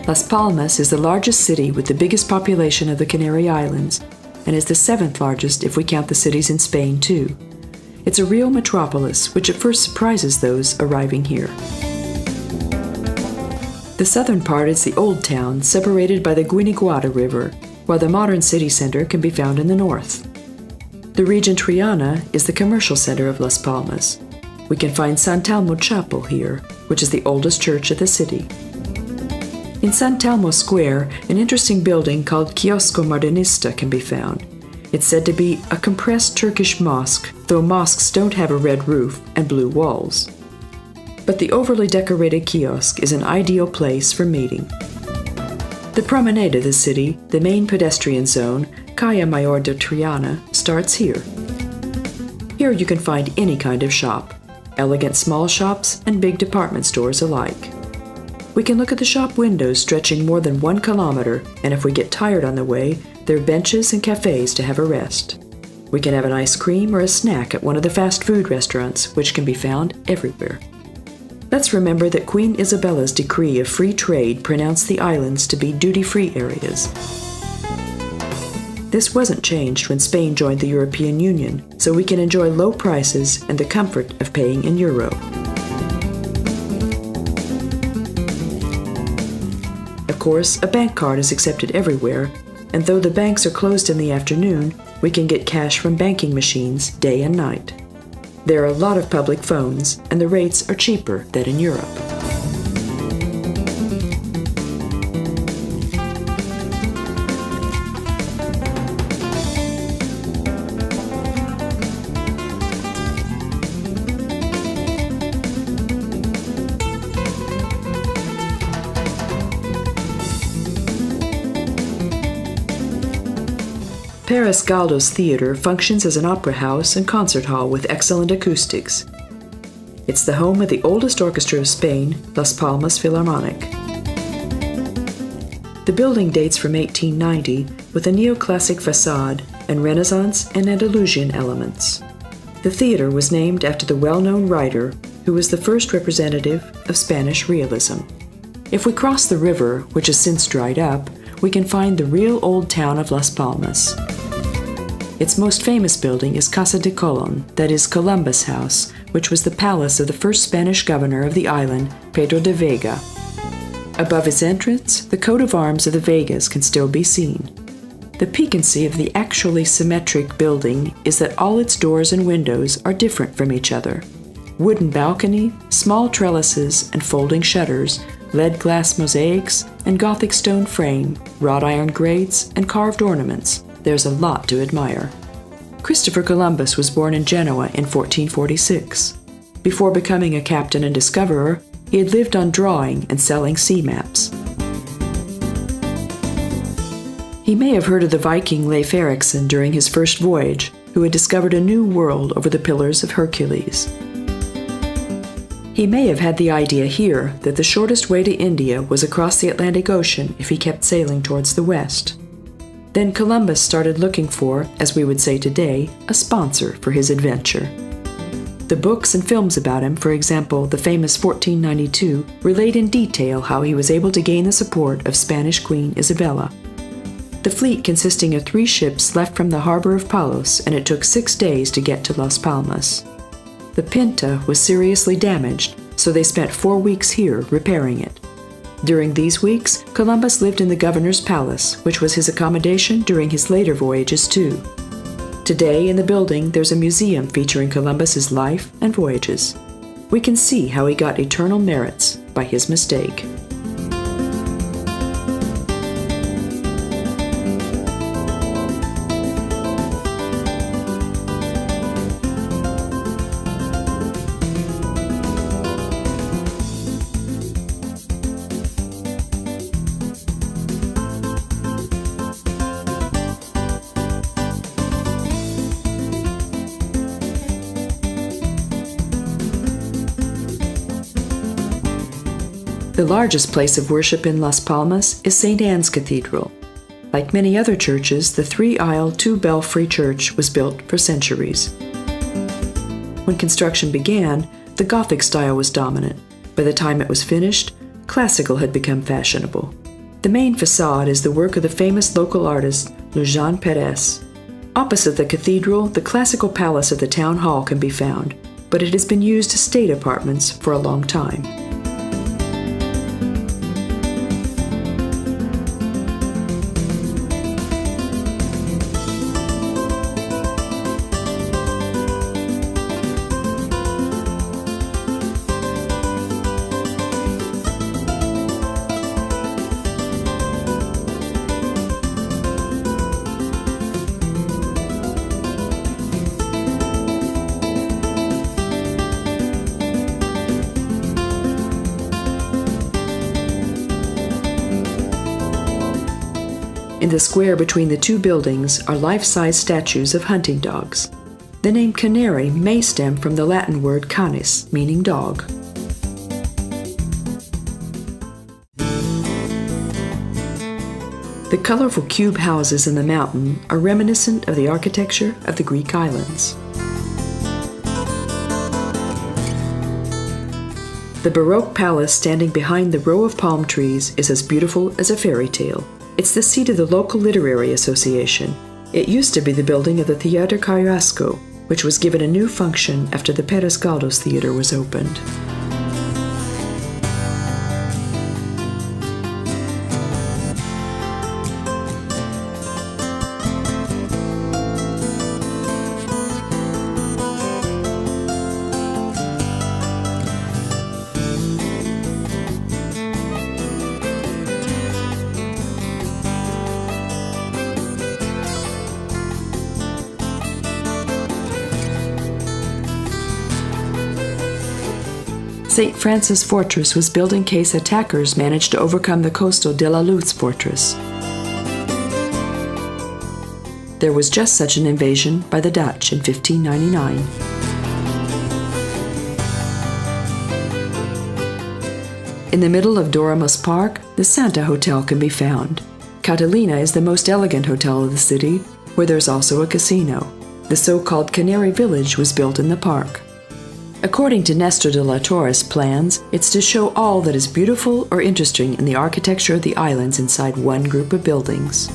Las Palmas is the largest city with the biggest population of the Canary Islands, and is the 7th largest if we count the cities in Spain too. It's a real metropolis, which at first surprises those arriving here. The southern part is the Old Town, separated by the Guiniguada River, while the modern city center can be found in the north. The region Triana is the commercial center of Las Palmas. We can find San Telmo Chapel here, which is the oldest church of the city. In San Telmo Square, an interesting building called Kiosco Modernista can be found. It's said to be a compressed Turkish mosque, though mosques don't have a red roof and blue walls. But the overly decorated kiosk is an ideal place for meeting. The promenade of the city, the main pedestrian zone, Calle Mayor de Triana, starts here. Here you can find any kind of shop, elegant small shops and big department stores alike. We can look at the shop windows stretching more than 1 kilometer, and if we get tired on the way, there are benches and cafes to have a rest. We can have an ice cream or a snack at one of the fast food restaurants, which can be found everywhere. Let's remember that Queen Isabella's decree of free trade pronounced the islands to be duty-free areas. This wasn't changed when Spain joined the European Union, so we can enjoy low prices and the comfort of paying in euro. Of course, a bank card is accepted everywhere, and though the banks are closed in the afternoon, we can get cash from banking machines day and night. There are a lot of public phones, and the rates are cheaper than in Europe. Paris Galdo's Theater functions as an opera house and concert hall with excellent acoustics. It's the home of the oldest orchestra of Spain, Las Palmas Philharmonic. The building dates from 1890 with a neoclassic facade and Renaissance and Andalusian elements. The theater was named after the well-known writer who was the first representative of Spanish realism. If we cross the river, which has since dried up, we can find the real old town of Las Palmas. Its most famous building is Casa de Colon, that is Columbus House, which was the palace of the first Spanish governor of the island, Pedro de Vega. Above its entrance, the coat of arms of the Vegas can still be seen. The piquancy of the actually symmetric building is that all its doors and windows are different from each other. Wooden balcony, small trellises and folding shutters, lead glass mosaics, and Gothic stone frame, wrought iron grates, and carved ornaments. There's a lot to admire. Christopher Columbus was born in Genoa in 1446. Before becoming a captain and discoverer, he had lived on drawing and selling sea maps. He may have heard of the Viking Leif Erikson during his first voyage, who had discovered a new world over the Pillars of Hercules. He may have had the idea here that the shortest way to India was across the Atlantic Ocean if he kept sailing towards the west. Then Columbus started looking for, as we would say today, a sponsor for his adventure. The books and films about him, for example, the famous 1492, relate in detail how he was able to gain the support of Spanish Queen Isabella. The fleet consisting of 3 ships left from the harbor of Palos, and it took 6 days to get to Las Palmas. The Pinta was seriously damaged, so they spent 4 weeks here repairing it. During these weeks, Columbus lived in the governor's palace, which was his accommodation during his later voyages too. Today in the building there's a museum featuring Columbus's life and voyages. We can see how he got eternal merits by his mistake. The largest place of worship in Las Palmas is St. Anne's Cathedral. Like many other churches, the 3-aisle, 2-belfry church was built for centuries. When construction began, the Gothic style was dominant. By the time it was finished, classical had become fashionable. The main facade is the work of the famous local artist Lujan Perez. Opposite the cathedral, the classical palace of the town hall can be found, but it has been used as state apartments for a long time. In the square between the two buildings are life-size statues of hunting dogs. The name canary may stem from the Latin word canis, meaning dog. The colorful cube houses in the mountain are reminiscent of the architecture of the Greek islands. The Baroque palace standing behind the row of palm trees is as beautiful as a fairy tale. It's the seat of the local literary association. It used to be the building of the Theater Carrasco, which was given a new function after the Perez Galdós Theater was opened. St. Francis Fortress was built in case attackers managed to overcome the coastal De La Luz fortress. There was just such an invasion by the Dutch in 1599. In the middle of Doramos Park, the Santa Hotel can be found. Catalina is the most elegant hotel of the city, where there's also a casino. The so-called Canary Village was built in the park. According to Nestor de la Torre's plans, it's to show all that is beautiful or interesting in the architecture of the islands inside one group of buildings.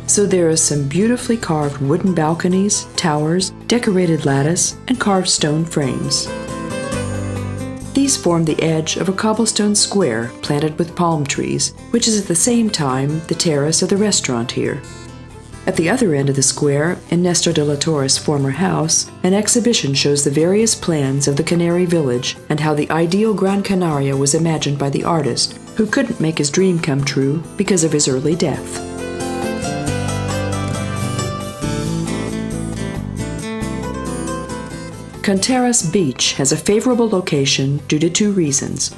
So there are some beautifully carved wooden balconies, towers, decorated lattice, and carved stone frames. These form the edge of a cobblestone square planted with palm trees, which is at the same time the terrace of the restaurant here. At the other end of the square, in Nestor de la Torre's former house, an exhibition shows the various plans of the Canary Village and how the ideal Gran Canaria was imagined by the artist, who couldn't make his dream come true because of his early death. Canteras Beach has a favorable location due to two reasons.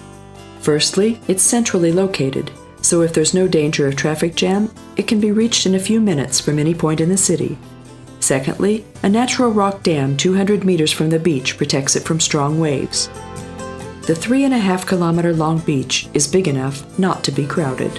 Firstly, it's centrally located, so if there's no danger of traffic jam, it can be reached in a few minutes from any point in the city. Secondly, a natural rock dam 200 meters from the beach protects it from strong waves. The 3.5-kilometer long beach is big enough not to be crowded.